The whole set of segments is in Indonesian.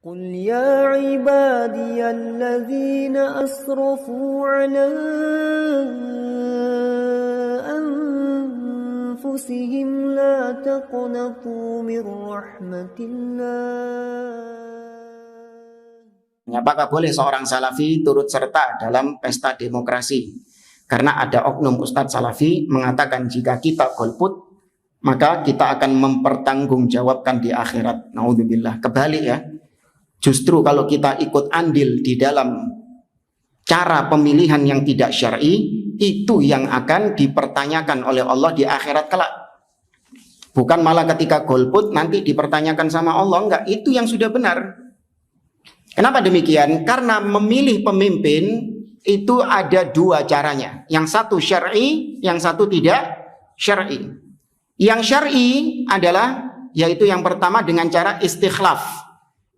قل يا عبادي الذين أسرفوا على أنفسهم لا تقنطوا من رحمة الله. Apakah boleh seorang salafi turut serta dalam pesta demokrasi? Karena ada oknum ustadz salafi mengatakan jika kita golput maka kita akan mempertanggungjawabkan di akhirat. Naudzubillah. Kebalik ya. Justru kalau kita ikut andil di dalam cara pemilihan yang tidak syar'i, itu yang akan dipertanyakan oleh Allah di akhirat kelak. Bukan malah ketika golput nanti dipertanyakan sama Allah, enggak, itu yang sudah benar. Kenapa demikian? Karena memilih pemimpin itu ada dua caranya. Yang satu syar'i, yang satu tidak syar'i. Yang syar'i adalah yaitu yang pertama dengan cara istikhlaf.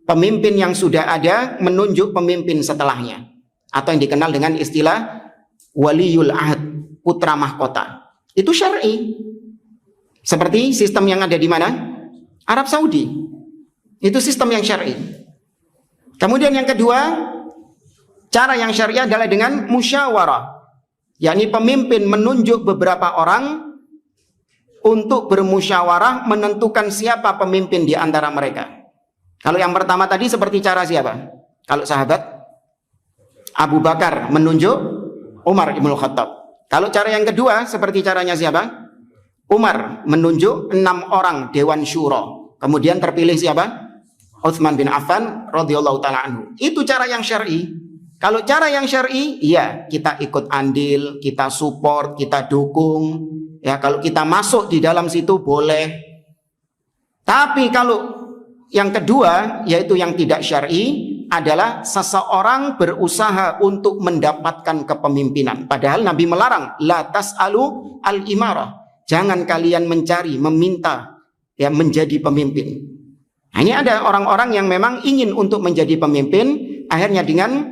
Pemimpin yang sudah ada menunjuk pemimpin setelahnya, atau yang dikenal dengan istilah waliyul ahd, putra mahkota. Itu syar'i. Seperti sistem yang ada di mana? Arab Saudi. Itu sistem yang syar'i. Kemudian yang kedua, cara yang syar'i adalah dengan musyawarah. Yakni pemimpin menunjuk beberapa orang untuk bermusyawarah menentukan siapa pemimpin di antara mereka. Kalau yang pertama tadi seperti cara siapa? Kalau sahabat Abu Bakar menunjuk Umar ibn Khattab. Kalau cara yang kedua seperti caranya siapa? Umar menunjuk 6 orang Dewan Syuro. Kemudian terpilih siapa? Utsman bin Affan radhiyallahu taala anhu. Itu cara yang syar'i. Kalau cara yang syar'i, ya kita ikut andil, kita support, kita dukung. Ya kalau kita masuk di dalam situ boleh. Tapi kalau yang kedua, yaitu yang tidak syar'i, adalah seseorang berusaha untuk mendapatkan kepemimpinan. Padahal Nabi melarang, la tas'alu al-imarah. Jangan kalian mencari, meminta ya menjadi pemimpin. Nah, ini ada orang-orang yang memang ingin untuk menjadi pemimpin, akhirnya dengan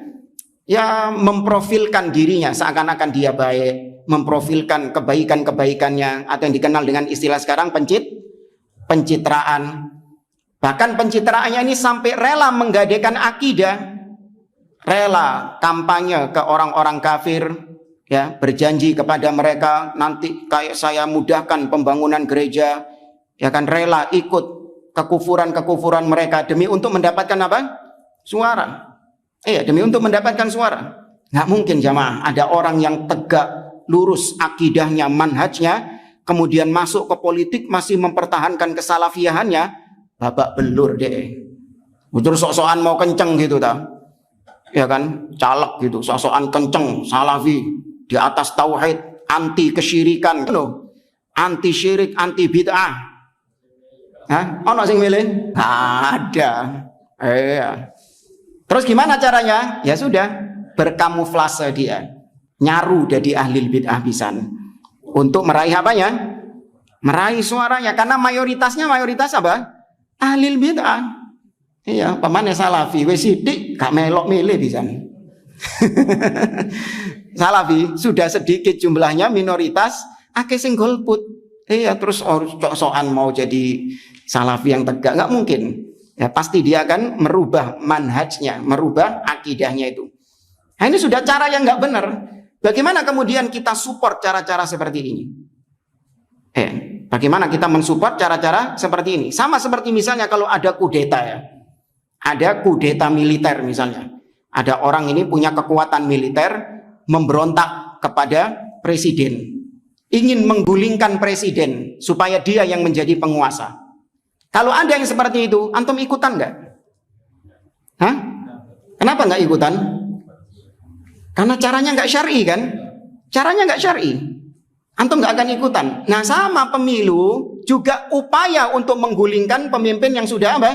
ya memprofilkan dirinya seakan-akan dia baik, memprofilkan kebaikan-kebaikannya, atau yang dikenal dengan istilah sekarang pencitraan. Bahkan pencitraannya ini sampai rela menggadaikan akidah, rela kampanye ke orang-orang kafir, ya berjanji kepada mereka nanti kayak saya mudahkan pembangunan gereja, ya kan rela ikut kekufuran mereka demi untuk mendapatkan apa? Suara. Demi untuk mendapatkan suara. Nggak mungkin jamaah ada orang yang tegak, lurus akidahnya, manhajnya, kemudian masuk ke politik masih mempertahankan kesalafiahannya. Babak belur deh. Terus sok-sokan mau kenceng gitu ta. Ya kan? Caleg gitu, sok-sokan kenceng, salafi, di atas tauhid, anti kesyirikan loh. Anti syirik, anti bid'ah. Hah? Ono sing milih? Ada. Terus gimana caranya? Ya sudah, berkamuflase dia. Nyaru jadi ahli bid'ah pisan. Untuk meraih apanya? Meraih suaranya. Karena mayoritas apa? Ahli bid'ah. Iya, pamane salafi wis sithik gak melok milih pisan. Salafi sudah sedikit jumlahnya, minoritas, akeh sing golput. Iya, terus sok-sokan mau jadi salafi yang tegak, nggak mungkin. Ya pasti dia akan merubah manhajnya, merubah akidahnya itu. Nah, ini sudah cara yang nggak benar. Bagaimana kemudian kita support cara-cara seperti ini? Bagaimana kita mensupport cara-cara seperti ini? Sama seperti misalnya kalau ada kudeta ya. Ada kudeta militer misalnya. Ada orang ini punya kekuatan militer, memberontak kepada presiden. Ingin menggulingkan presiden supaya dia yang menjadi penguasa. Kalau ada yang seperti itu, antum ikutan nggak? Hah? Kenapa nggak ikutan? Karena caranya nggak syar'i kan? Caranya nggak syar'i. Antum nggak akan ikutan. Nah sama pemilu juga upaya untuk menggulingkan pemimpin yang sudah apa?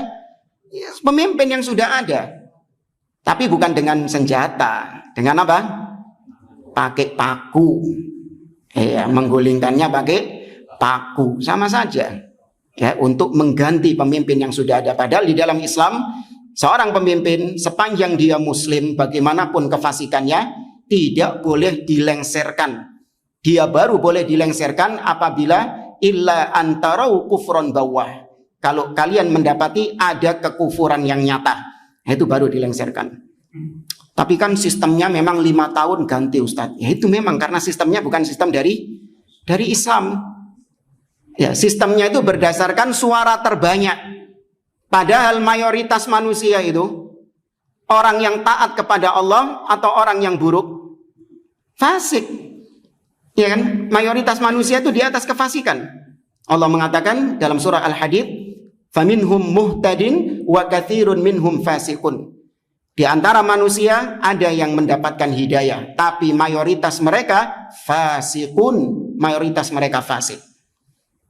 Ya, pemimpin yang sudah ada. Tapi bukan dengan senjata. Dengan apa? Pakai paku. Menggulingkannya pakai paku. Sama saja. Ya, untuk mengganti pemimpin yang sudah ada. Padahal di dalam Islam, seorang pemimpin sepanjang dia muslim, bagaimanapun kefasikannya, tidak boleh dilengserkan. Dia baru boleh dilengserkan apabila illa antarau kufron bawah. Kalau kalian mendapati ada kekufuran yang nyata. Itu baru dilengsarkan. Tapi kan sistemnya memang 5 tahun ganti Ustadz. Ya itu memang karena sistemnya bukan sistem dari Islam. Ya, sistemnya itu berdasarkan suara terbanyak. Padahal mayoritas manusia itu orang yang taat kepada Allah atau orang yang buruk? Fasik. Ya kan? Mayoritas manusia itu di atas kefasikan. Allah mengatakan dalam surah Al-Hadid, "Faminhum muhtadin wa katsirun minhum fasiqun." Di antara manusia ada yang mendapatkan hidayah, tapi mayoritas mereka fasikun, mayoritas mereka fasik.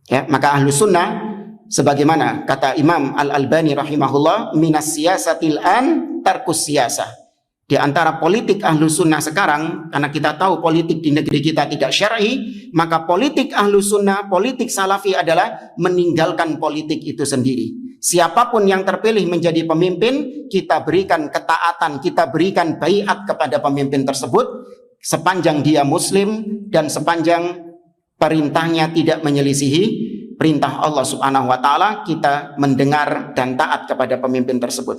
Ya, maka ahlu sunnah, sebagaimana kata Imam Al-Albani rahimahullah, minas siyasatil an tarkus siyasah. Di antara politik ahlu sunnah sekarang, karena kita tahu politik di negeri kita tidak syar'i, maka politik ahlu sunnah, politik salafi adalah meninggalkan politik itu sendiri. Siapapun yang terpilih menjadi pemimpin, kita berikan ketaatan, kita berikan baiat kepada pemimpin tersebut sepanjang dia muslim dan sepanjang perintahnya tidak menyelisihi perintah Allah Subhanahu wa taala, kita mendengar dan taat kepada pemimpin tersebut.